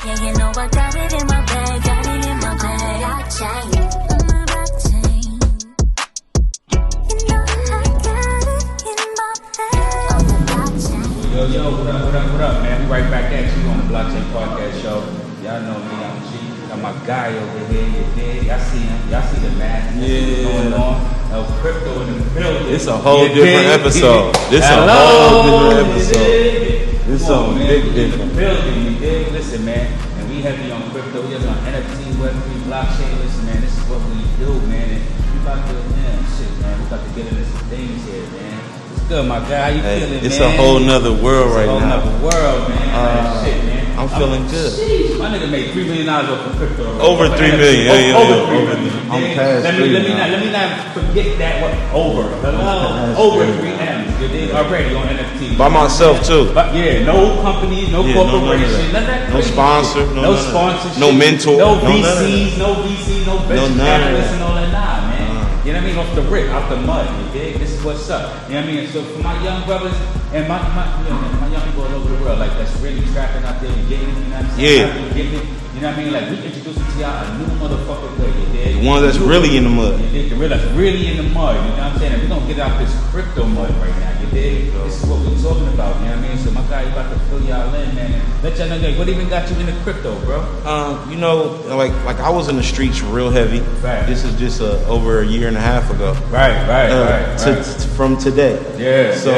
Yeah, you know I got it in my bag, got it in my bag. Blockchain. My blockchain. You know I got it in my bag. On the blockchain. Yo, what up, man? We right back at you on the Blockchain Podcast Show. Y'all know me, I'm G. Got my guy over here, you dig? Y'all see him? Y'all see the math? Yeah. Going on? No crypto in the building. It's a whole different episode. This a whole different episode. This is a big difference. Building, you dig? Listen, man, and we heavy on crypto. We heavy on NFT, Web3, blockchain. Listen, man, this is what we do, man. And we about to, man, we about to get into some things here, man. It's good, my guy. How you feeling, man? It's a whole nother world right now. It's a whole nother world, man. Shit, man. I'm feeling good. Sheesh, my nigga made $3 million off of crypto. Over 3 million. Over 3 million. I'm past let me not forget that what over 3 M's. You did already on NFT. By myself too. But yeah, no company, no corporation, none of that. No sponsor, no sponsorship, no mentor, no VCs, no venture capitalists and all that. Nah, man. You know what I mean? Off the rip, out the mud. You dig? This is what's up. You know what I mean? So for my young brothers and my young people all over the world, like that's really trapping out there and getting it, you know what I'm saying? Yeah. Getting it, you know what I mean? Like we introducing to y'all a new motherfucker way, you dig? The one that's really in the mud. You dig? The real that's really in the mud, you know what I'm saying? And we're gonna get out this crypto mud right now, you dig? This is what we're talking about, you know what I mean? So my guy, you about to fill y'all in, man. And let y'all know, what even got you into crypto, bro? You know, like I was in the streets real heavy. Right. This is just over a year and a half ago. Right. From today. Yeah. So,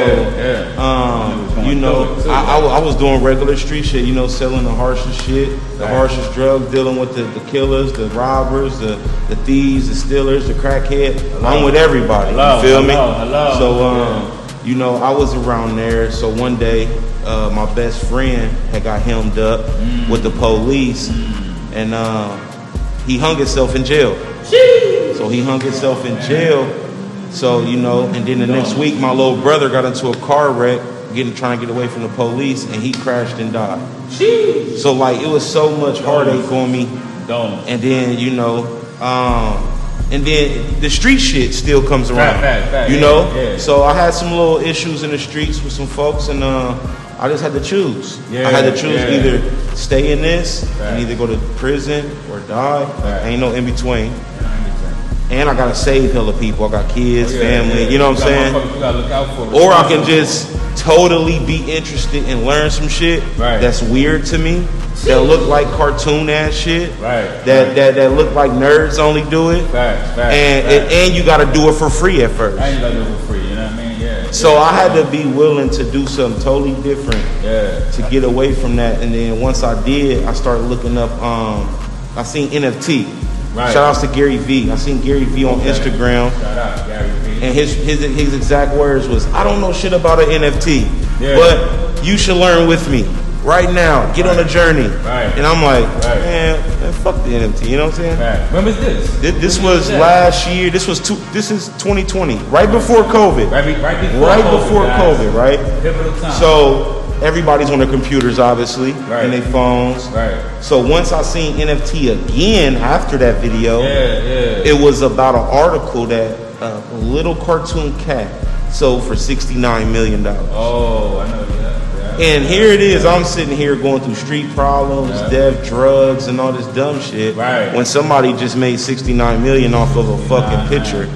you know, too, I was doing regular street shit, you know, selling the harshest shit, the harshest drugs, dealing with the killers, the robbers, the thieves, the stealers, the crackhead. I'm with everybody. You feel me? Hello. So, you know, I was around there. So one day, my best friend had got hemmed up with the police, and he hung himself in jail. So he hung himself in jail. So, you know, and then the next week, my little brother got into a car wreck, trying to get away from the police, and he crashed and died. So, like, it was so much heartache on me. And then, you know, and then the street shit still comes around. You know? Yeah. So I had some little issues in the streets with some folks, and I just had to choose. I had to choose either stay in this and either go to prison or die. Ain't no in between. And I gotta save hella people. I got kids, family, you know what I'm saying? You gotta look out for. Or I can just totally be interested and learn some shit that's weird to me, that look like cartoon ass shit, that look like nerds only do it. And you gotta do it for free at first. I ain't gotta do it for free, you know what I mean? Yeah. So I had to be willing to do something totally different to get away from that. And then once I did, I started looking up, I seen NFT. Shout outs to Gary V. I seen Gary V on Instagram. Shout out Gary V. And his exact words was, I don't know shit about an NFT, but you should learn with me right now. Get on a journey. And I'm like, man, fuck the NFT. You know what I'm saying? When was this? This was last year. This is 2020, right before COVID. Right before COVID, right? Pivotal time. So everybody's on their computers, obviously, and their phones. So once I seen NFT again after that video, it was about an article that a little cartoon cat sold for $69 million. Oh, I know that. And here it is, I'm sitting here going through street problems, death, drugs, and all this dumb shit. When somebody just made $69 million off of a fucking picture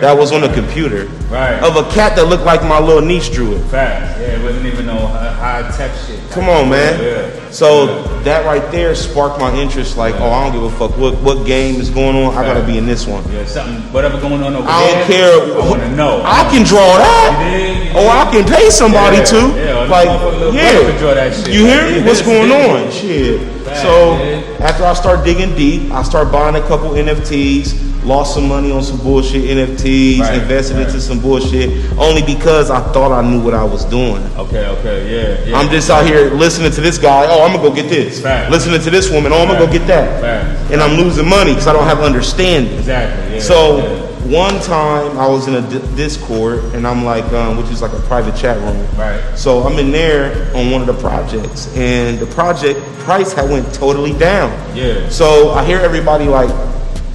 that was on a computer of a cat that looked like my little niece drew it. It wasn't even no high tech shit. Come on, man. So that right there sparked my interest. Like, oh, I don't give a fuck what game is going on. I gotta be in this one. Something, whatever going on over there. I don't care. I want to know. I can draw that, or I can pay somebody to. Like, you hear me? What's going on? Shit. So after I start digging deep, I start buying a couple NFTs. Lost some money on some bullshit NFTs, invested into some bullshit, only because I thought I knew what I was doing. Okay, I'm just out here listening to this guy, oh, I'm gonna go get this. Listening to this woman, oh, I'm gonna go get that. And I'm losing money because I don't have understanding. One time I was in a Discord, and I'm like, which is like a private chat room. So I'm in there on one of the projects, and the project price had went totally down. So I hear everybody like,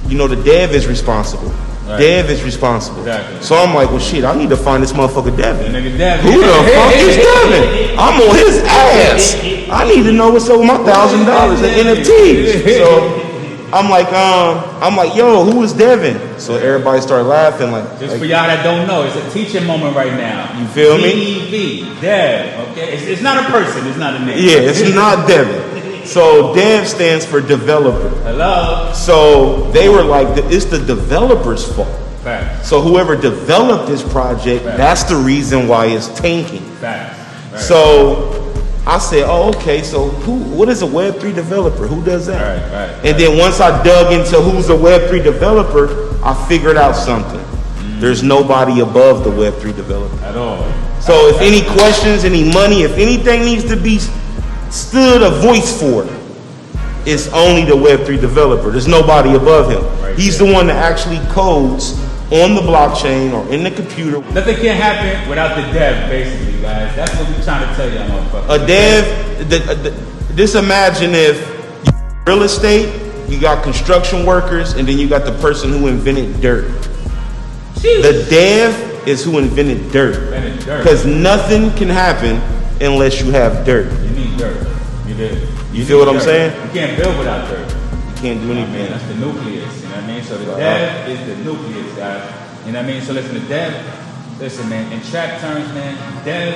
you know, the dev is responsible. Right. Dev is responsible. Exactly. So I'm like, well, shit, I need to find this motherfucker Devin. That nigga Devin. Who the fuck is Devin? I'm on his ass. I need to know what's up with my $1,000 in NFTs. So I'm like, yo, who is Devin? So everybody started laughing. Just for y'all that don't know, it's a teaching moment right now. You feel me? DEV, Dev. Okay, it's not a person. It's not a name. Yeah, it's not Devin. So Dev stands for developer. Hello. So they were like, it's the developer's fault. Facts. So whoever developed this project, that's the reason why it's tanking. Facts. Right. So I said, oh, okay, so what is a Web3 developer? Who does that? Right. And then once I dug into who's a Web3 developer, I figured out something. There's nobody above the Web3 developer. At all. So if any questions, any money, if anything needs to be stood a voice for, it's only the Web3 developer. There's nobody above him. Right. He's the one that actually codes on the blockchain or in the computer. Nothing can happen without the dev, basically, guys. That's what we're trying to tell y'all, motherfuckers. A dev, just imagine if real estate, you got construction workers, and then you got the person who invented dirt. Jeez. The dev is who invented dirt. Because nothing can happen unless you have dirt. You need dirt. You did. You feel what I'm saying? You can't build without dirt. You can't do anything. Man, that's the nucleus. You know what I mean? So the dev is the nucleus, guys. You know what I mean? So listen, the dev, listen, man, in trap terms, man, dev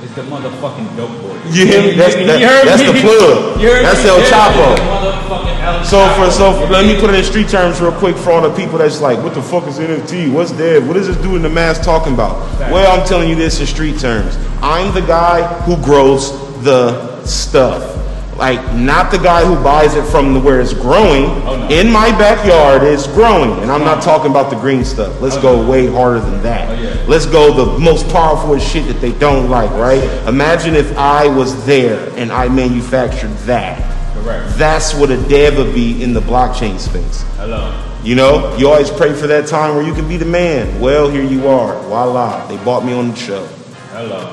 is the motherfucking dope boy. You hear me? That's the plug. That's El Chapo. So let me put it in street terms real quick for all the people that's like, what the fuck is NFT? What's dev? What is this dude in the mask talking about? Well, I'm telling you this in street terms. I'm the guy who grows the stuff. Like, not the guy who buys it from where it's growing. Oh, no. In my backyard, it's growing. And I'm not talking about the green stuff. Let's go way harder than that. Oh, yeah. Let's go the most powerful shit that they don't like, right? Imagine if I was there and I manufactured that. Correct. That's what a dev would be in the blockchain space. Hello. You know, you always pray for that time where you can be the man. Well, here you are. Voila. They bought me on the show. Hello,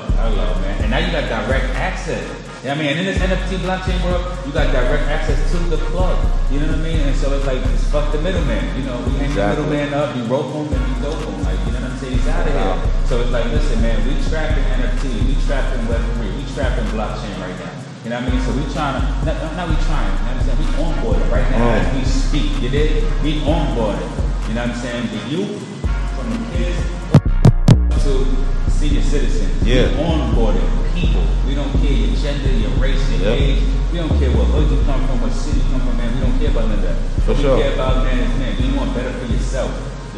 man. And now you got direct access. You know what I mean? And in this NFT blockchain world, you got direct access to the plug. You know what I mean? And so it's like, just fuck the middleman. You know, we hang the middleman up, we rope him, and we dope him. Like, you know what I'm saying? He's out of here. So it's like, listen, man, we trapping NFT, we trapping Web3, we trapping blockchain right now. You know what I mean? So we trying to, not we trying, you know what I'm saying? We onboarded right now as we speak. You did? We onboarded. You know what I'm saying? The youth, from the kids to senior citizens. Yeah. We onboarded people. We don't care your gender, your race, your age. We don't care what hood you come from, what city you come from, man. We don't care about none of that. What we care about, man, is, man, you want better for yourself.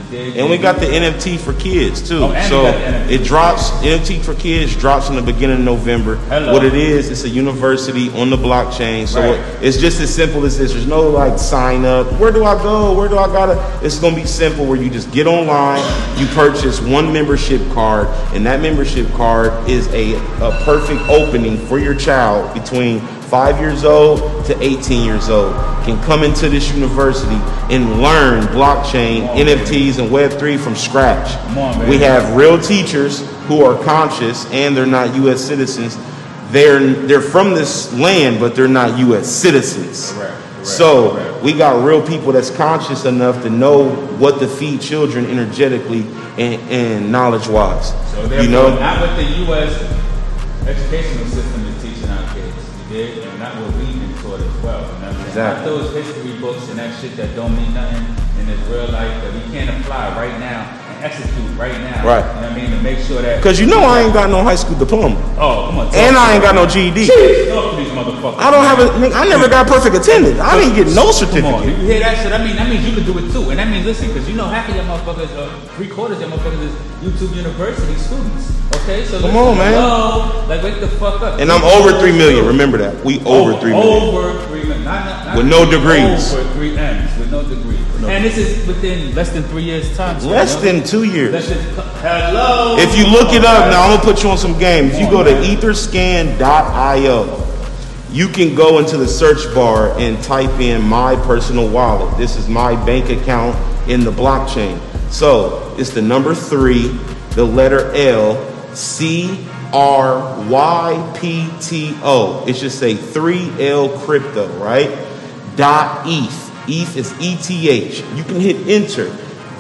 And we got the NFT for kids too. Oh, so it drops, NFT for kids drops in the beginning of November. Hello. What it is, it's a university on the blockchain. So it's just as simple as this. There's no like sign up. Where do I go? Where do I gotta? It's gonna be simple where you just get online, you purchase one membership card, and that membership card is a perfect opening for your child between 5 years old to 18 years old can come into this university and learn blockchain, NFTs, and Web3 from scratch. We have real teachers who are conscious and they're not U.S. citizens. They're from this land, but they're not U.S. citizens. So we got real people that's conscious enough to know what to feed children energetically and knowledge-wise. So you know, not what the U.S. educational system is teaching our kids. And not what we've been taught as well. You know what I mean? Not those history books and that shit that don't mean nothing in this real life that we can't apply right now and execute right now. Right. You know what I mean? To make sure that. Because you know I ain't got no high school diploma. Oh, come on. And I ain't got no GED. Talk to these motherfuckers. I don't have I never got perfect attendance. I didn't get no certificate. Come on. You hear that shit? That means you can do it too. And that means, listen, because you know half of your motherfuckers, 3/4 of your motherfuckers is YouTube University students. Okay? So come on, man. Like, wake the fuck up. And I'm over 3 million. Remember that. We over 3 million. Over 3 million. Not with no degrees. Over 3 M's with no degrees. And this is within less than 3 years' time. Less than 2 years. Hello. If you look it up, now I'm going to put you on some game. If you go to etherscan.io, you can go into the search bar and type in my personal wallet. This is my bank account in the blockchain. So it's the number 3, the letter L, CRYPTO. It should say 3L crypto, right? .eth. ETH is ETH. You can hit enter.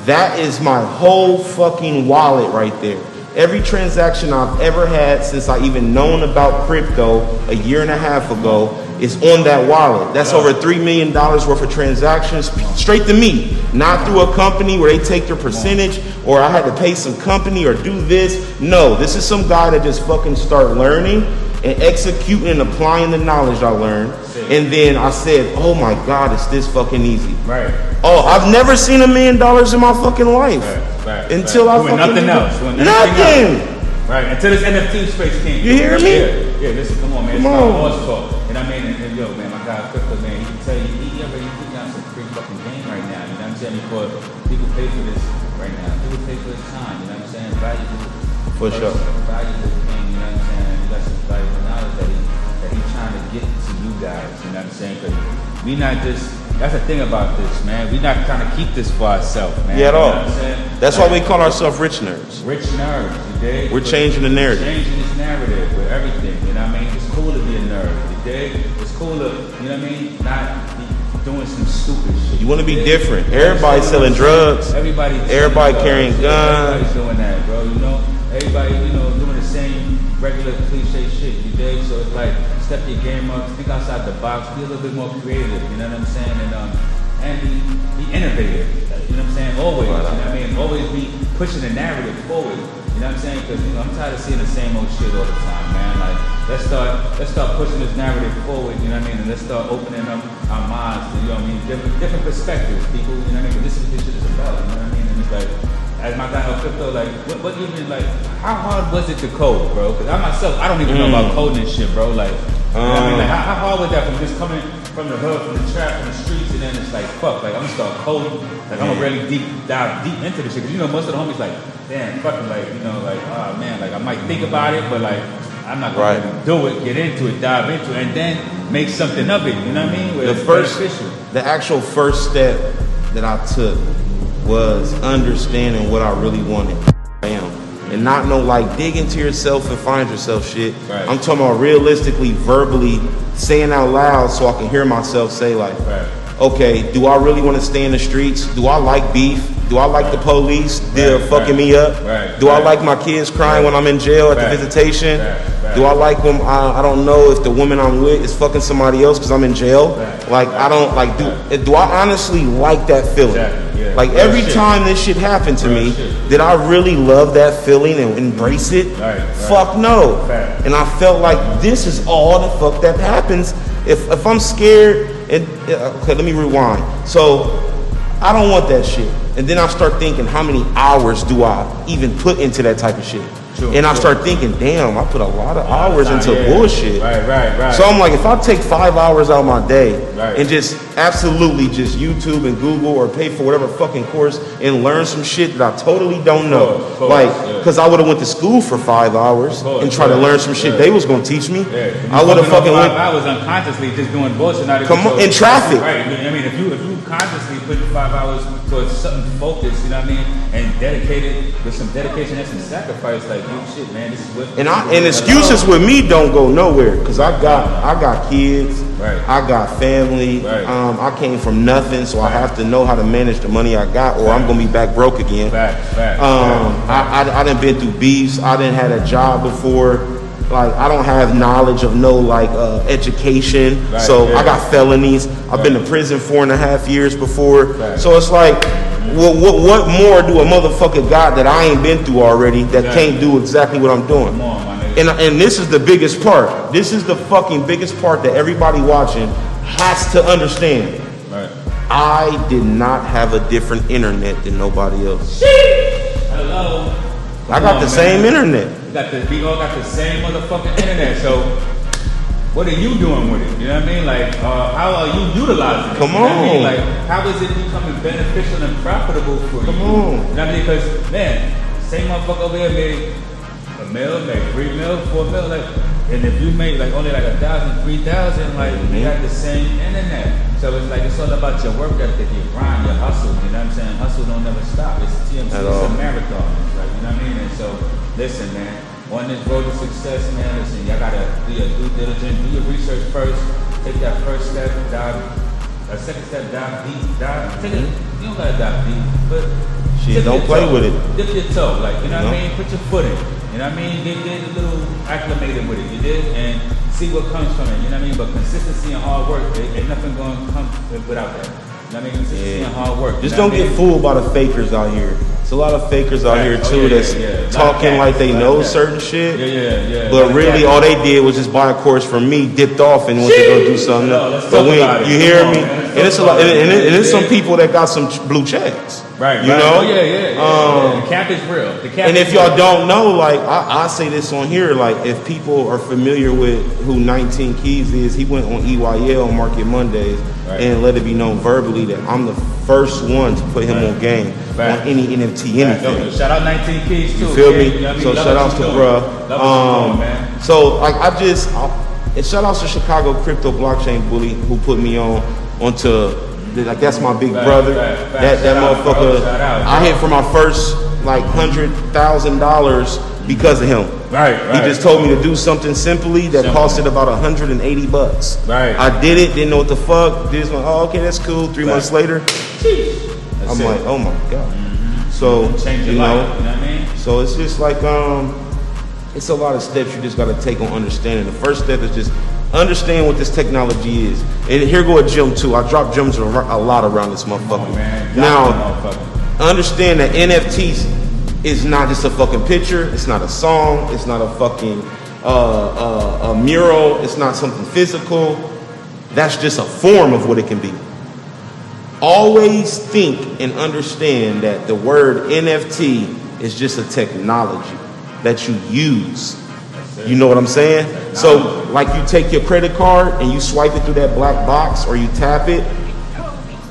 That is my whole fucking wallet right there. Every transaction I've ever had since I even known about crypto a year and a half ago is on that wallet. That's over $3 million worth of transactions straight to me. Not through a company where they take their percentage or I had to pay some company or do this. No, this is some guy that just fucking start learning and executing and applying the knowledge I learned. And then I said, oh my God, it's this fucking easy. Right. Oh, I've never seen $1 million in my fucking life. Until I fucking nothing else. Nothing. Right. Until this NFT space came. You hear me? Yeah, listen, come on, man. It's not horse talk. And I mean, and yo, man, my guy Crypto, man, he can tell you, he already put down some free fucking game right now. You know what I'm saying? Because people pay for this right now. People pay for this time. You know what I'm saying? Valuable. For sure. Valuable thing. You know what I'm saying? You got some valuable knowledge that he's trying to get to you guys. You know what I'm saying? Because we not just. That's the thing about this, man. We're not trying to keep this for ourselves, man. Yeah, at all. You know what I'm saying? That's why we call ourselves rich nerds. Rich nerds, you dig? We're changing the narrative. Changing this narrative with everything, you know what I mean? It's cool to be a nerd, you dig? It's cool to, you know what I mean? Not be doing some stupid shit. You want to be different. Everybody's selling drugs. Everybody carrying guns. Everybody's doing that, bro, you know? Everybody, you know, doing the same regular cliche shit, you dig? So it's like, step your game up, think outside the box, be a little bit more creative, you know what I'm saying? And be innovative, you know what I'm saying? Always, you know what I mean? Always be pushing the narrative forward, you know what I'm saying? Because, you know, I'm tired of seeing the same old shit all the time, man. Like, let's start pushing this narrative forward, you know what I mean? And let's start opening up our minds to, you know what I mean? Different perspectives, people, you know what I mean? But this is what this shit is about, you know what I mean? And it's like, as my guy on Crypto, like, what even, like, how hard was it to code, bro? Because I myself, I don't even know about coding and shit, bro. Like, you know what I mean? Like, how hard was that from just coming from the hood, from the trap, from the streets, and then it's like, fuck, like, I'm gonna start coding. Like, I'm gonna really dive deep into this shit. Because, you know, most of the homies, like, damn, fucking, like, you know, like, oh, man, like, I might think about it, but, like, I'm not gonna really do it, get into it, dive into it, and then make something of it, you know what I mean? Where the actual first step that I took was understanding what I really wanted. And not no like dig into yourself and find yourself shit. Right. I'm talking about realistically, verbally saying out loud so I can hear myself say like, okay, do I really want to stay in the streets? Do I like beef? Do I like the police? They're fucking me up. Do I like my kids crying when I'm in jail at the visitation? Do I like when I don't know if the woman I'm with is fucking somebody else because I'm in jail? Like I don't like do I honestly like that feeling? Like every time this shit happened to me, did I really love that feeling and embrace it? Fuck no. And I felt like this is all the fuck that happens if I'm scared. And okay, let me rewind. So I don't want that shit. And then I start thinking, how many hours do I even put into that type of shit? I start thinking, damn, I put a lot of hours into bullshit. So I'm like, if I take 5 hours out of my day and just absolutely just YouTube and Google or pay for whatever fucking course and learn some shit that I totally don't know. Because I would have went to school for 5 hours and tried to learn some shit they was going to teach me. I would have fucking 5 hours unconsciously just doing bullshit. In traffic. Right. I mean, if you consciously put 5 hours towards something focused, you know what I mean, and dedicated with some dedication and some sacrifice, like, shit, man, this is what. And excuses with me don't go nowhere because I got kids, I got family. I came from nothing, so I have to know how to manage the money I got, or I'm gonna be back broke again. I done been through beefs. I done had a job before. Like I don't have knowledge of no like education, so I got felonies. I've been to prison 4.5 years before, so it's like. What more do a motherfucker got that I ain't been through already that can't do exactly what I'm doing? Come on, my nigga. And this is the biggest part. This is the fucking biggest part that everybody watching has to understand. I did not have a different internet than nobody else. Hello. I got the same internet. We all got the same motherfucking internet, so what are you doing with it? You know what I mean? Like, how are you utilizing it? Come on. You know what I mean? Like, how is it becoming beneficial and profitable for you? Come on. You know what I mean? Because, man, same motherfucker over here made a mil, made 3 mil, 4 mil, like, and if you made like only like 1,000, 3,000, like, you got the same internet. So it's like, it's all about your work ethic, your grind, your hustle. You know what I'm saying? Hustle don't never stop. It's TMC, it's a marathon. It's like, you know what I mean? And so, listen, man. On this road to success, man, listen, y'all gotta be a due diligent, do your research first, take that first step, dive A second step, dive deep, take it. You don't gotta dive deep, but shit, don't play with it. Dip your toe, like you know what I mean. Put your foot in. You know what I mean. Get a little acclimated with it. You did, and see what comes from it. You know what I mean. But consistency and hard work, ain't nothing going to come without that. You know what I mean? Consistency and hard work. Just don't get fooled by the fakers out here. There's a lot of fakers out here too that's talking like they know certain shit. Yeah. But really, all they did was just buy a course from me, dipped off, and went to go do something. But when you hear me, and it's a lot, and there's some people that got some blue checks. Right. You know? The cap is real. And if y'all don't know, like I say this on here, like if people are familiar with who 19 Keys is, he went on EYL on Market Mondays and let it be known verbally that I'm the first one to put him on game on any NFT anything. Shout out 19 Keys too. You feel me? So shout outs to bruh. So like and shout outs to Chicago Crypto Blockchain Bully who put me onto. Like that's my big brother. That motherfucker. I hit for my first like $100,000 because of him. Right. He just told me to do something simply that costed about $180. Right. I did it. Didn't know what the fuck. Did like, oh okay, that's cool. 3 months later, I'm like, oh my god. So you know what I mean? So it's just like it's a lot of steps you just got to take on understanding. The first step is just understand what this technology is. And here go a gem too. I drop gems a lot around this motherfucker. Now, understand that NFTs is not just a fucking picture. It's not a song. It's not a fucking a mural. It's not something physical. That's just a form of what it can be. Always think and understand that the word NFT is just a technology that you use. You know what I'm saying? So, like you take your credit card and you swipe it through that black box or you tap it,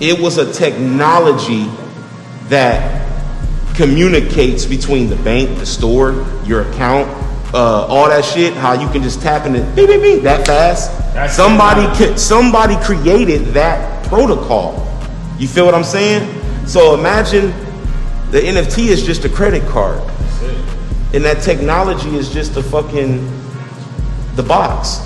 it was a technology that communicates between the bank, the store, your account, all that shit, how you can just tap in it beep, beep, beep, that fast. Somebody created that protocol. You feel what I'm saying? So imagine the NFT is just a credit card. And that technology is just the box.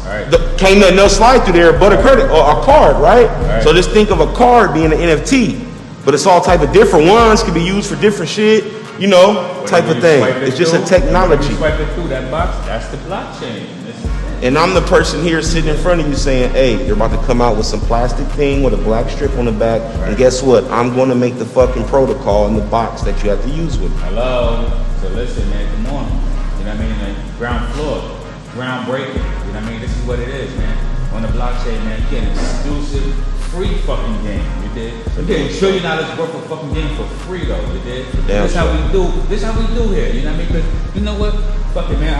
Can't nothing else slide through there but a credit or a card, right? So just think of a card being an NFT, but it's all type of different ones, can be used for different shit, you know, type of thing. It's just a technology. You swipe it through that box, that's the blockchain. And I'm the person here sitting in front of you saying, hey, they're about to come out with some plastic thing with a black strip on the back, and guess what? I'm going to make the fucking protocol in the box that you have to use with it. Hello. So listen, man, come on. You know what I mean? Like, ground floor, groundbreaking. You know what I mean? This is what it is, man. On the blockchain, man, get an exclusive, free fucking game. You did? So getting $1 trillion worth of fucking game for free, though. You did? This how we do. This how we do here. You know what I mean? Because you know what? Fuck it, man.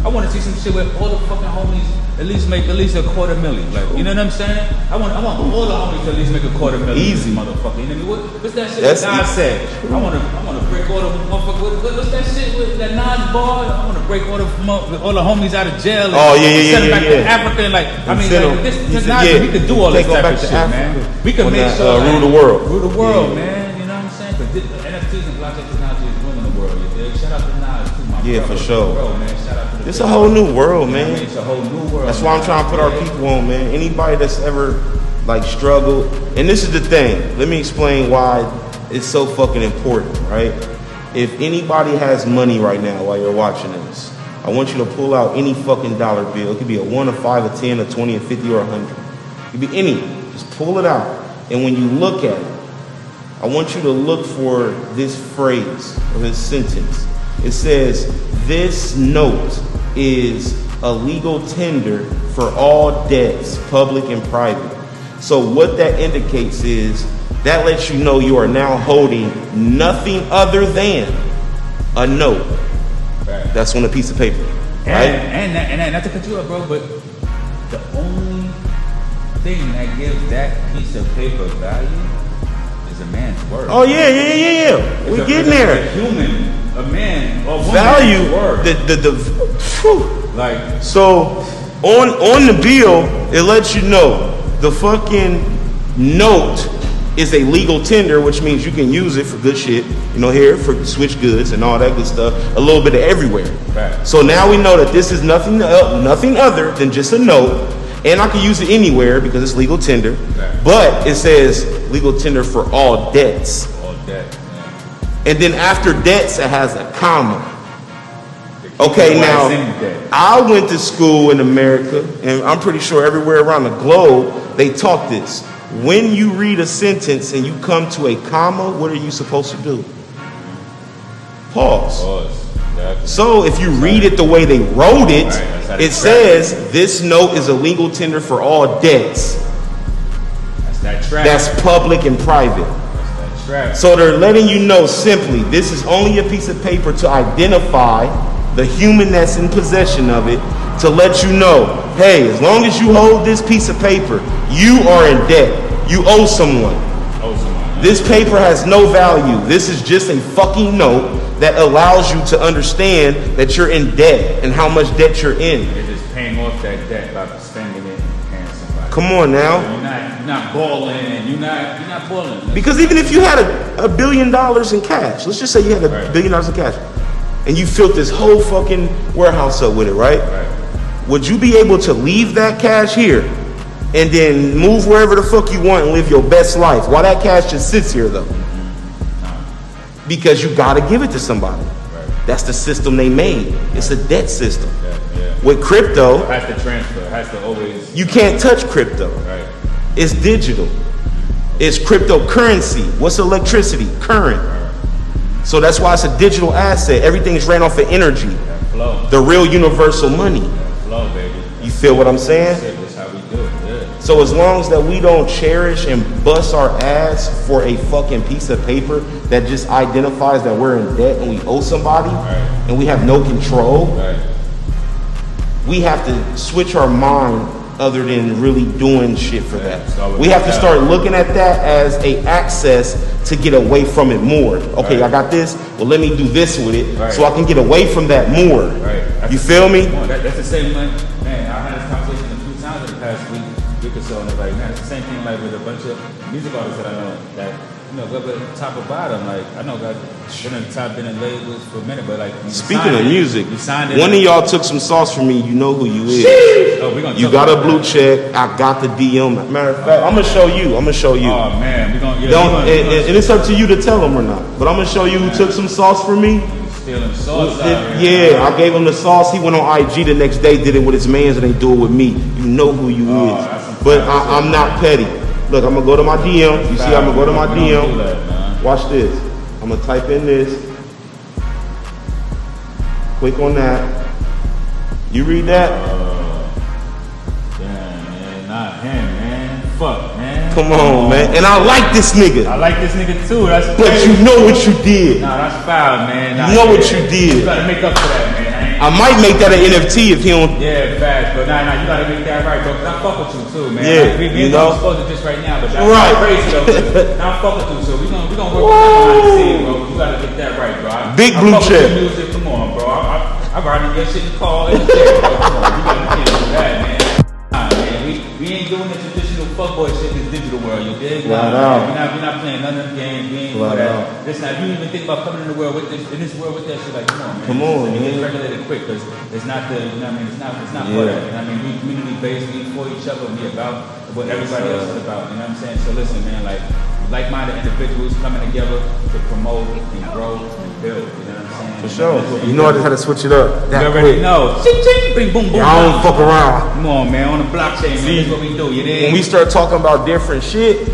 I want to see some shit where all the fucking homies at least make $250,000. Like, you know what I'm saying? I want all the homies to at least make $250,000. Easy, motherfucker. You know what I mean? What's that shit that Nas said? I want to break all the motherfuckers. What's that shit with that Nas bar? I want to break all the homies out of jail. And send them back to Africa. And like, I mean, like, this technology, we could do all this type of shit, man. We could make sure rule the world. Rule the world, man. You know what I'm saying? But NFTs and blockchain technology is ruling the world. You dig? Shout out to Nas too, my brother. For sure. Bro, man. Shout out to it's a whole new world, man. It's a whole new world. That's why I'm trying to put our people on, man. Anybody that's ever like struggled, and this is the thing. Let me explain why it's so fucking important, right? If anybody has money right now while you're watching this, I want you to pull out any fucking dollar bill. It could be a 1, a 5, a 10, a 20, a 50, or 100. It could be any. Just pull it out. And when you look at it, I want you to look for this phrase or this sentence. It says, this note is a legal tender for all debts, public and private. So what that indicates is that lets you know you are now holding nothing other than a note. Right. That's on a piece of paper. Right? And not to cut you up, bro, but the only thing that gives that piece of paper value is a man's word. Oh yeah. We're getting there. A man or woman value word. Like so on the bill, it lets you know the fucking note is a legal tender, which means you can use it for good shit, you know, here for switch goods and all that good stuff, a little bit of everywhere. Right. So now we know that this is nothing other than just a note, And I can use it anywhere because it's legal tender. Right. But it says legal tender for all debts. All debt. Yeah. And then after debts, it has a comma. Okay, now, I went to school in America, and I'm pretty sure everywhere around the globe, they taught this. When you read a sentence and you come to a comma, what are you supposed to do? Pause. Exactly. So if you read it the way they wrote it, it says this note is a legal tender for all debts. That's that trap. That's public and private. That's that trap. So they're letting you know simply, this is only a piece of paper to identify the human that's in possession of it, to let you know, hey, as long as you hold this piece of paper, you are in debt. You owe someone. This paper has no value. This is just a fucking note that allows you to understand that you're in debt and how much debt you're in. You're just paying off that debt by spending it and paying somebody. Come on now. So you're not balling. You're not balling. Because even if you had $1 billion in cash, let's just say you had $1 billion in cash, and you filled this whole fucking warehouse up with it, right? Would you be able to leave that cash here and then move wherever the fuck you want and live your best life while that cash just sits here though? Because you gotta give it to somebody. That's the system they made. It's a debt system. With crypto, it has to transfer. It has to always. You can't touch crypto. It's digital. It's cryptocurrency. What's electricity? Current. So that's why it's a digital asset. Everything is ran off of energy. Flow. The real universal money. Flow, baby. You feel what I'm saying? That's how we do it. Yeah. So as long as that we don't cherish and bust our ass for a fucking piece of paper that just identifies that we're in debt and we owe somebody and we have no control, we have to switch our mind other than really doing shit for that. We have to start looking at that as a access to get away from it more. Okay, I got this. Well, let me do this with it so I can get away from that more. You feel me? That's the same thing. Man, I had this conversation a few times in the past week or so, and it's like, man, it's the same thing like with a bunch of music artists that I know that, you know, go to top or bottom. Like, I know got been in the top, been in labels for a minute, but like, speaking of music, one of y'all took some sauce from me. You know who you is. Oh, you got a blue check. I got the DM. Matter of fact, I'm gonna show you. Oh man, we gonna and it's up to you to tell them or not. But I'm gonna show you who took some sauce from me. Stealing sauce. I gave him the sauce. He went on IG the next day, did it with his mans, and they do it with me. You know who you is. But I'm not petty. Look, I'm gonna go to my DM. You see, I'm gonna go to my DM. Watch this. I'm gonna type in this. Click on that. You read that? Damn, man, not him, man. Fuck, man. Come on, man. And I like this nigga. I like this nigga too. That's but crazy. You know what you did. Nah, that's foul, man. You know what you did. You gotta make up for that, man. I might make that an NFT if he don't. Yeah, fast, but nah, you gotta make that right, bro. Cause I fuck with you too, man. Yeah, like, we you know. Supposed to just right now, but that's crazy though. Now I fuck with you, so we gonna work with that behind the scene, bro. You gotta get that right, bro. Big blue check. Music, come on, bro. I riding your shit and call and shit, bro. Come on, you can't do that, man. Nah, man, we ain't doing the traditional fuckboy shit in this digital world, you dig? Nah, we're not playing none of them games. We ain't doing that. Listen, if you even think about coming in the world with this, in this world with that shit, like, come on, man. Come on, man. Get regulated quick, because it's not the, you know what I mean? It's not for that. You know what I mean? We community based, we for each other, we about what everybody else is about. You know what I'm saying? So listen, man, like-minded individuals coming together to promote and grow and build. You know what I'm saying? For sure. You know I just had to switch it up. You already know. Ching, ching, bing, boom, boom. I don't fuck around. Come on, man. On the blockchain, man. That's what we do. You dig? When we start talking about different shit,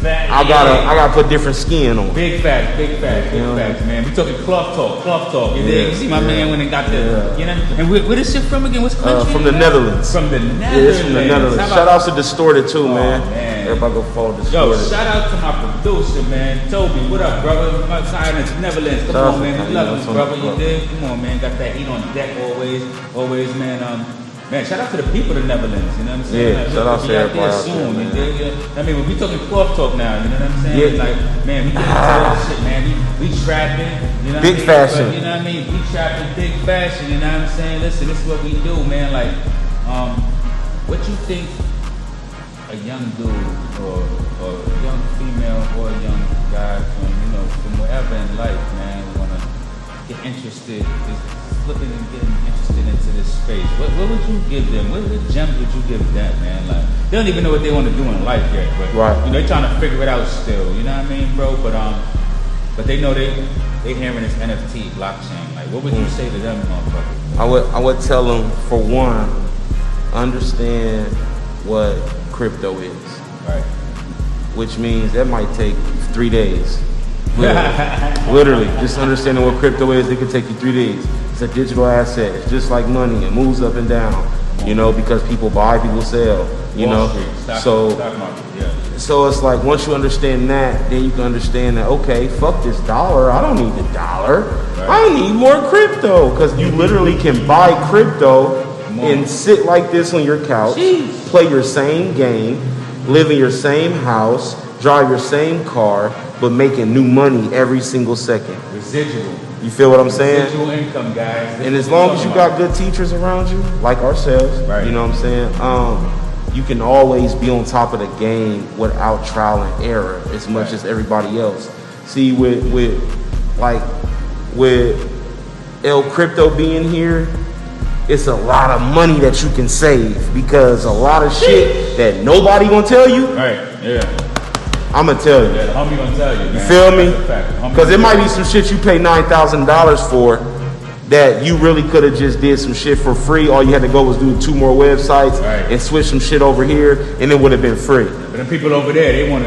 I gotta put different skin on. Big facts, man. We talking cloth talk. You dig? You see my man when they got the, you know. And where this shit from again? What's country? From the Netherlands. From the Netherlands. Yeah, it's from the Netherlands. Shout out to Distorted too, man. Everybody go follow Distorted. Yo, shout out to my producer, man. Toby, what up, brother? My side in the Netherlands. Come on, man. We love you, brother. You dig? Come on, man. Got that heat on deck always, man. Man, shout out to the people of the Netherlands, you know what I'm saying? Yeah, shout out to everybody out there, man. I mean, when we talking cloth talk now, you know what I'm saying? Yeah. Like, man, we getting into all this shit, man. We trapping, you know what I mean? Big fashion. But, you know what I mean? We trapping big fashion, you know what I'm saying? Listen, this is what we do, man. Like, what you think a young dude or a young female or a young guy from wherever in life, man, wanna get interested, is flipping and getting interested into this this space, what would you give them? What gems would you give them, man? Like, they don't even know what they want to do in life yet, but you know, they're trying to figure it out still. You know what I mean, bro? But they know they hearing this NFT blockchain. Like, what would you say to them, motherfucker? I would tell them, for one, understand what crypto is. Right. Which means that might take 3 days. Literally, just understanding what crypto is, it could take you 3 days. It's a digital asset. It's just like money. It moves up and down, you know, because people buy, people sell, you know. Stock market, yeah. So it's like, once you understand that, then you can understand that, okay, fuck this dollar. I don't need the dollar. Right. I need more crypto, because you literally can buy crypto and sit like this on your couch, play your same game, live in your same house, drive your same car, but making new money every single second. Residual. You feel what I'm saying? Residual income, guys. And as long as you got good teachers around you, like ourselves, you know what I'm saying? You can always be on top of the game without trial and error as much as everybody else. See, with El Crypto being here, it's a lot of money that you can save, because a lot of shit that nobody gonna tell you. Right, yeah. I'm gonna tell you. Yeah, the homie gonna tell you, man. You feel me? Because it might be some shit you pay $9,000 for that you really could have just did some shit for free. All you had to go was do 2 more websites and switch some shit over here, and it would have been free. But the people over there, they gonna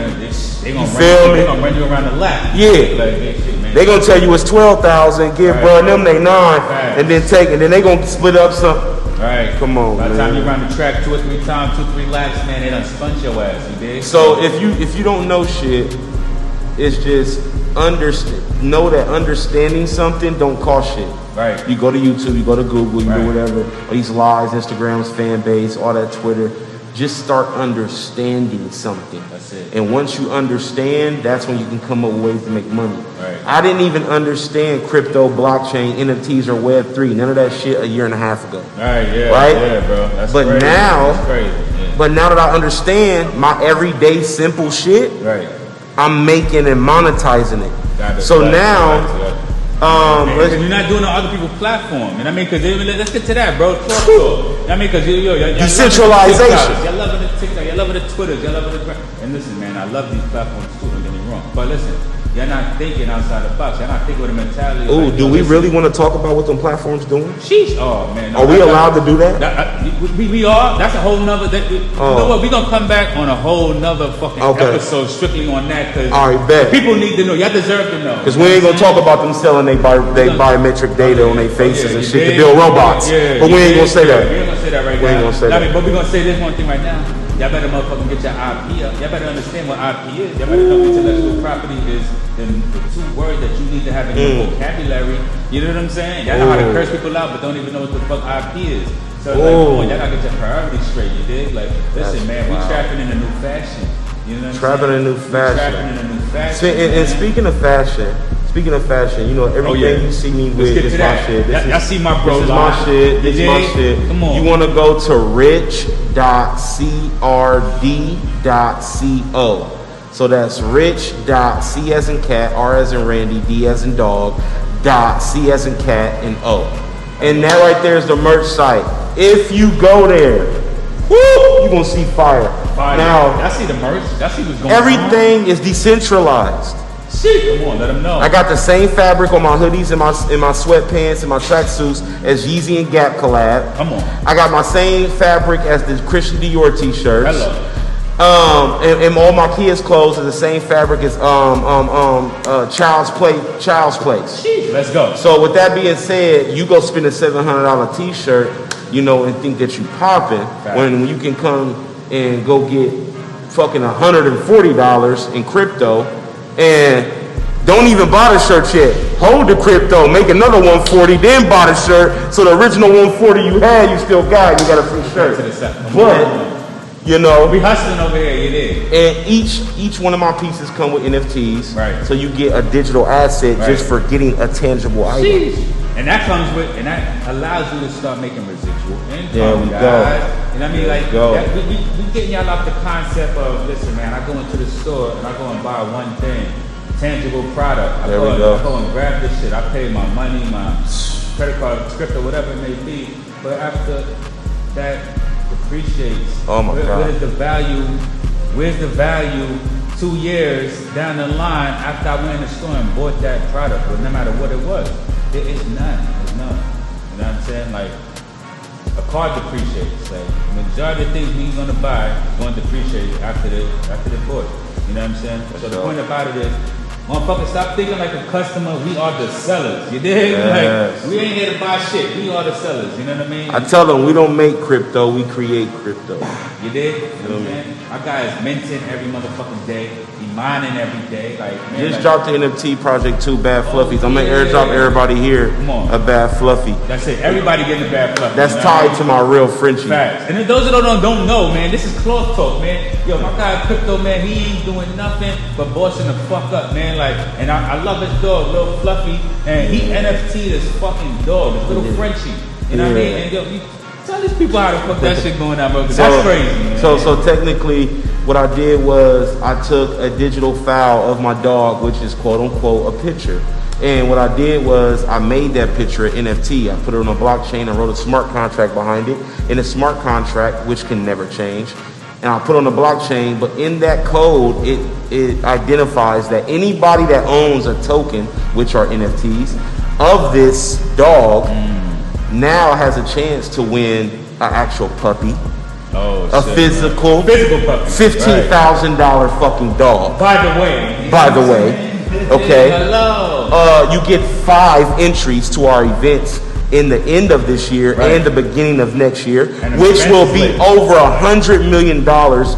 run you around the lap. Yeah. Like, they gonna tell you it's 12,000. Give bro them they 9, and then they gonna split up some. Right. Come on, By the man. time you run the track 2 or 3 times, 2 or 3 laps, man, they done sponge your ass. You dig? So if you don't know shit, it's just know that understanding something don't cost shit. Right. You go to YouTube, you go to Google, you do whatever. All these lives, Instagrams, fan base, all that Twitter. Just start understanding something. That's it. And once you understand, that's when you can come up with ways to make money. Right. I didn't even understand crypto, blockchain, NFTs, or Web3. None of that shit a year and a half ago. Right, yeah. Right? Yeah, bro. That's but crazy. now, That's crazy. Yeah. But now that I understand my everyday simple shit, I'm making and monetizing it. So now, you're not doing it on other people's platform. And I mean, because let's get to that, bro. Talk. I mean, because you're decentralization. You're loving the TikTok, you're loving the Twitters, you're loving the. And listen, man, I love these platforms too. Don't get me wrong. But listen, you're not thinking outside the box. You're not thinking with a mentality. Ooh, do we really want to talk about what them platforms doing? Sheesh. Oh man. No, are we allowed to do that? We are. That's a whole nother. You know what? We're gonna come back on a whole nother fucking episode strictly on that. Cause all right, bet. People need to know. Y'all deserve to know. Because we ain't gonna talk about them selling they biometric data on their faces and shit to build robots. But we ain't gonna say that. We ain't gonna say that right now. We ain't gonna say that. But we're gonna say this one thing right now. Y'all better motherfucking get your IP up. Y'all better understand what IP is. Y'all better know intellectual property is the 2 words that you need to have in your vocabulary. You know what I'm saying? Y'all know how to curse people out, but don't even know what the fuck IP is. So like, come on, y'all gotta get your priorities straight. You dig? Like, listen, man, we trapping in a new fashion. You know what I'm saying? Trapping in a new fashion. And speaking of fashion, you know, everything you see me with is my shit. Y'all see my bro. This is my shit. This is my shit. Come on. You want to go to rich.crd.co. So that's rich.c as in cat, r as in Randy, d as in dog, .c as in cat, and o. And that right there is the merch site. If you go there, you're going to see fire. Now, I see the merch. I see what's going on. Everything is decentralized. Shit, come on, let them know. I got the same fabric on my hoodies and my sweatpants and my tracksuits as Yeezy and Gap collab. Come on. I got my same fabric as the Christian Dior t-shirts. Hello. And all my kids' clothes are the same fabric as Child's Place. Jeez, let's go. So with that being said, you go spend a $700 t-shirt, you know, and think that you popping when you can come and go get fucking $140 in crypto. And don't even buy the shirt yet. Hold the crypto, make another 140, then buy the shirt. So the original 140 you had, you still got. You got a free shirt. But you know, we hustling over here. You did. And each one of my pieces come with NFTs. Right. So you get a digital asset just for getting a tangible item. And that comes with, and that allows you to start making residual income. There we go. And I mean, like, we getting y'all off the concept of, listen, man, I go into the store and I go and buy one thing, tangible product. I go and grab this shit. I pay my money, my credit card, crypto, whatever it may be. But after that depreciates, Oh my God. Where's the value? Where's the value 2 years down the line after I went in the store and bought that product, but no matter what it was? There is none. There's none. You know what I'm saying? Like, a car depreciates. Like, majority of things we're gonna buy is going to depreciate after they bought. You know what I'm saying? So the point about it is, motherfucker, stop thinking like a customer. We are the sellers. You dig? Yes. Like, we ain't here to buy shit. We are the sellers. You know what I mean? I tell them we don't make crypto, we create crypto. You dig? You know what I'm saying? My guy is minting every motherfucking day. He mining every day. Like, man, Just like, dropped the NFT project 2 Bad Fluffies. I'm gonna yeah. airdrop everybody here Come on. a Bad Fluffy. That's it. Everybody getting a bad fluff. That's you know what I tied mean? to my real Frenchie. Facts. And then those that don't know, man, this is cloth talk, man. Yo, my guy Crypto, man, he ain't doing nothing but bossing the fuck up, man. Like, and I love his dog, Lil Fluffy, and he NFT this fucking dog, this little Frenchie. You know what I mean? And yo, you tell these people how the fuck that shit going on, bro. 'Cause that's crazy, man. So technically, what I did was I took a digital file of my dog, which is quote unquote a picture. And what I did was I made that picture an NFT. I put it on a blockchain and wrote a smart contract behind it. In a smart contract, which can never change. And I put on the blockchain, but in that code, it identifies that anybody that owns a token, which are NFTs, of this dog now has a chance to win an actual puppy. Oh, A shit, physical puppy. $15,000 fucking dog. By the way. Okay. Hello. You get 5 entries to our events in the end of this year Right. and the beginning of next year, And the which event will is be lit. over $100 million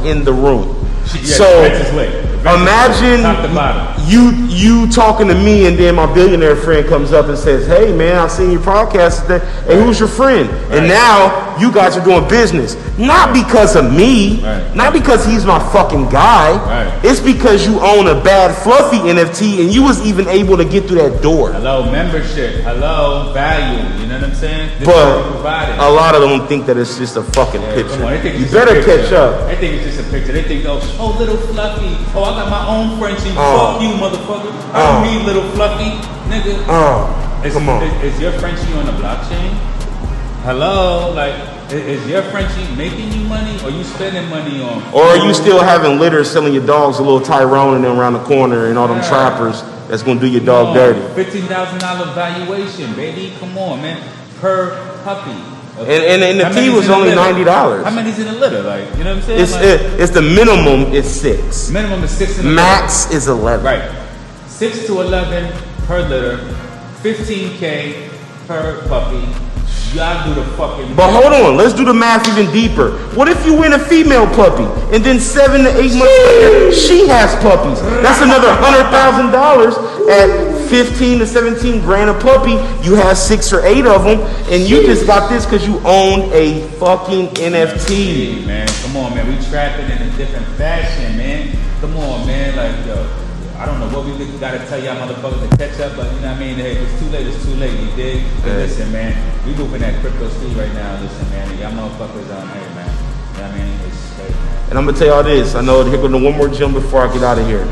in the room. Yeah, So the event is lit. The event is lit. imagine Top to bottom. you talking to me, and then my billionaire friend comes up and says, "Hey man, I seen your podcast today. Hey, who's your friend?" And Right. now you guys are doing business, not because of me, Right. not because he's my fucking guy. Right. It's because you own a Bad Fluffy NFT, and you was even able to get through that door. Hello, membership. Hello, value. You know what I'm saying? This is But what we provided. a lot of them think that it's just a fucking Yeah, picture. come on, they think You it's just better a picture. catch up. They think it's just a picture. They think, oh, little Fluffy. Oh, I got my own Frenchie. Fuck you, motherfucker. I don't need little Fluffy, nigga. Come on. Is your Frenchie on the blockchain? Hello, like, is your Frenchie making you money, or you spending money on? Or are you still having litter selling your dogs a little Tyrone and them around the corner and all them Yeah. trappers that's gonna do your dog dirty? $15,000 valuation, baby. Come on, man. Per puppy. And the How NFT many's was in a only litter? $90. How many's in a litter? Like, you know what I'm saying? It's the minimum is 6. Minimum is 6 in a Max is 11. litter. Right. 6 to 11 per litter. 15K per puppy. Y'all do the fucking. But hold on, let's do the math even deeper. What if you win a female puppy and then 7 to 8 months later she has puppies? That's another $100,000 at 15 to 17 grand a puppy. You have 6 or 8 of them, and you just got this because you own a fucking NFT. Man, come on, man. We trapping in a different fashion, man. Come on, man. Like, yo, I don't know what we gotta tell y'all motherfuckers to catch up, but you know what I mean? Hey, if it's too late, it's too late. You dig? But listen, man, we moving that crypto speed right now. Listen, man, and y'all motherfuckers on here, man. You know what I mean? It's straight, man. And I'm gonna tell y'all this. I know here go to one more gem before I get out of here.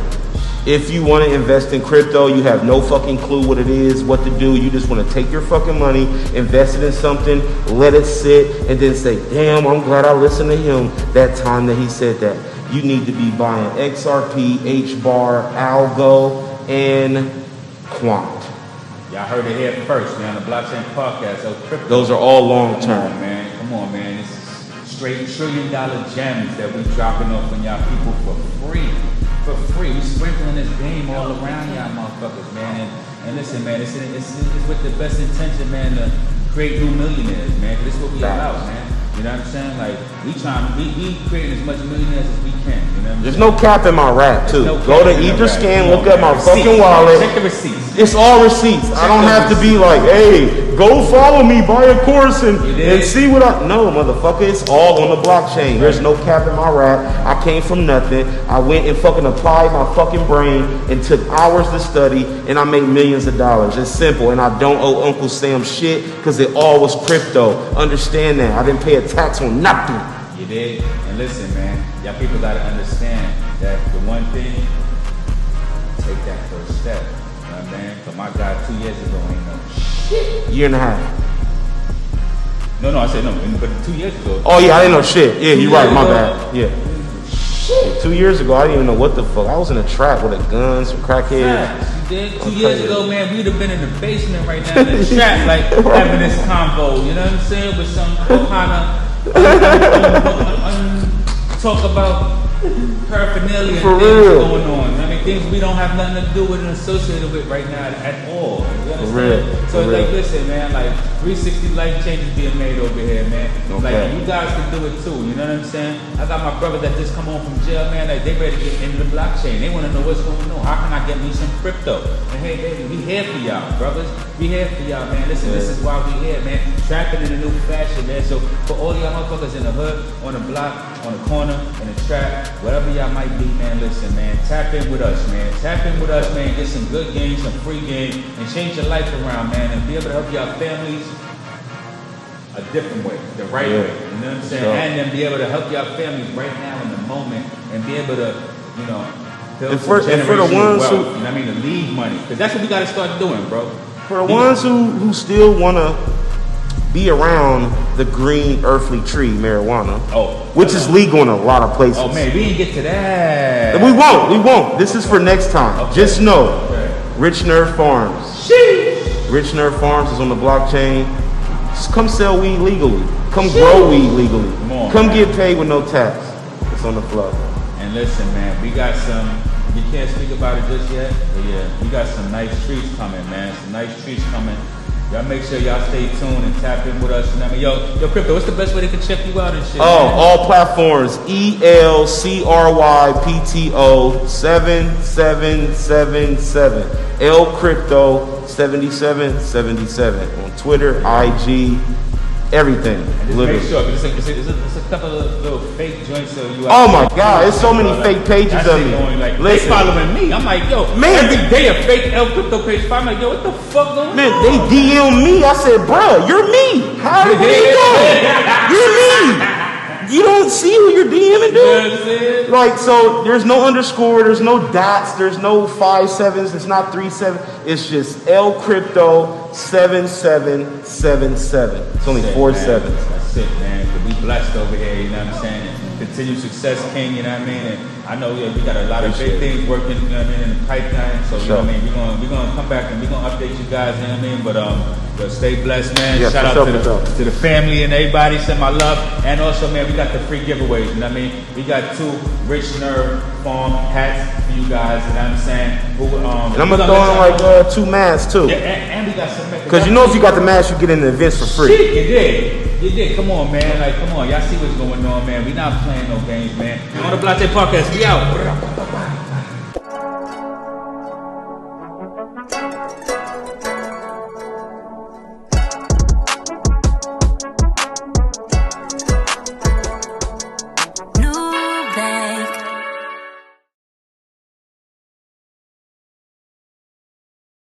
If you want to invest in crypto, you have no fucking clue what it is, what to do. You just want to take your fucking money, invest it in something, let it sit, and then say, damn, I'm glad I listened to him that time that he said that. You need to be buying XRP, HBAR, Algo, and Quant. Y'all heard it here first, man, on the Blockchain Podcast. Crypto. Those are all long Come term. on, man. Come on, man. This is straight $1 trillion gems that we dropping off on y'all people for free. For free. We sprinkling this game all around y'all motherfuckers, man. And listen, man, it's with the best intention, man, to create new millionaires, man. This is what we about, man. You know what I'm saying? Like, we creating as much millionaires as we can. You know what I'm There's saying? no cap in my rap, too. No Go cap to in the rap. Etherscan, Come look on, at man. my fucking Receipts. wallet. Check the receipts. It's all receipts. I don't have to be like, hey, go follow me, buy a course, and see what I... No, motherfucker, it's all on the blockchain. There's no cap in my rap. I came from nothing. I went and fucking applied my fucking brain and took hours to study, and I made millions of dollars. It's simple, and I don't owe Uncle Sam shit because it all was crypto. Understand that. I didn't pay a tax on nothing. You did? And listen, man, y'all people gotta understand that the one thing, take that first step. You know what I mean? But my guy 2 years ago ain't no shit. Year and a half. No, I said no, but 2 years ago. Oh yeah, I didn't know shit. Yeah, you're right. My ago. bad. Yeah. Shit. 2 years ago, I didn't even know what the fuck. I was in a trap with a gun, some crackheads. You did? 2 years ago, man, we'd have been in the basement right now in the trap, like having this convo. You know what I'm saying? With some kind of talk about paraphernalia and For things real. going on. I mean, things we don't have nothing to do with and associated with right now at all. You understand? real. So For like, real. listen, man, like 360 life changes being made over here, man. Okay. Like you guys can do it too. You know what I'm saying? I got my brother that just come home from jail, man. Like they ready to get into the blockchain. They want to know what's going on. How can I get me some crypto? And hey, baby, we here for y'all, brothers. We here for y'all, man. Listen, this is why we here, man. Trapping in a new fashion, man. So for all y'all motherfuckers in the hood, on the block, on the corner, in the trap, whatever y'all might be, man, listen, man. Tap in with us, man. Tap in with us, man. Get some good games, some free game, and change your life around, man. And be able to help y'all families a different way, the right way. You know what I'm saying? Sure. And then be able to help y'all families right now in the moment, and be able to, you know, build And for some the generational ones wealth. who- You know what I mean? To leave money, because that's what we got to start doing, bro. For the ones who still want to be around the green earthly tree, marijuana, which is legal in a lot of places. Oh man, we didn't get to that. We won't. This is for next time. Okay. Just know, Okay. Rich Nerd Farms. Sheesh. Rich Nerd Farms is on the blockchain. Just come sell weed legally. Come grow weed legally. Come get paid with no tax. It's on the flow. And listen, man, we got some. You can't speak about it just yet, but yeah, we got some nice treats coming, man. Some nice treats coming. Y'all make sure y'all stay tuned and tap in with us. You know what I mean? Yo, Crypto, what's the best way they can check you out and shit? Oh, man? all platforms. ELCRYPTO 7777. L Crypto 7777 on Twitter, IG, everything. And just Literally. make sure, because it's a couple of little fake joints of you. Oh my God, there's so many fake pages That of shit me. going like, they Listen. following me. I'm like, yo, Man. every day a fake L Crypto page. I'm like, yo, what the fuck going Man, on? they DM me. I said, bruh, you're me. How are you doing? You're me. You don't see who you're DMing, You know dude? what I'm saying? Like, so there's no underscore, there's no dots, there's no 5 sevens, it's not 3 7. It's just L Crypto 7777. It's only That's it, 4 man. sevens. That's it, man. To be blessed over here, you know what I'm saying? And continued success, King, you know what I mean? And I know we got a lot of big things working, you know what I mean, in the pipeline. So, you know what I mean? We're gonna come back and we're gonna update you guys, you know what I mean? But stay blessed, man. Yeah, Shout for out sure. to the family and everybody. Send my love. And also, man, we got the free giveaways, you know what I mean? We got 2 Rich Nerd Farm hats for you guys, you know what I'm saying? Who, And I'm gonna throw in like 2 masks too. yeah, and we got some. Because you know if you got the mask, you get in the events for free. Shit, you did. Come on, man. Like, come on. Y'all see what's going on, man. We not playing no games, man. On the Blockchain Podcast, we out.